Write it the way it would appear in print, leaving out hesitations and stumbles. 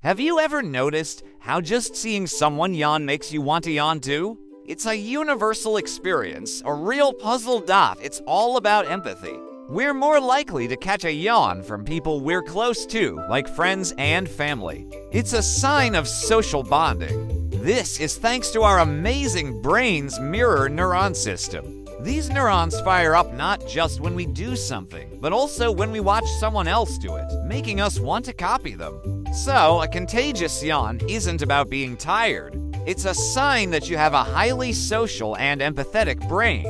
Have you ever noticed how just seeing someone yawn makes you want to yawn too? It's a universal experience, a real puzzle dot. It's all about empathy. We're more likely to catch a yawn from people we're close to, like friends and family. It's a sign of social bonding. This is thanks to our amazing brain's mirror neuron system. These neurons fire up not just when we do something, but also when we watch someone else do it, making us want to copy them. So, a contagious yawn isn't about being tired. It's a sign that you have a highly social and empathetic brain.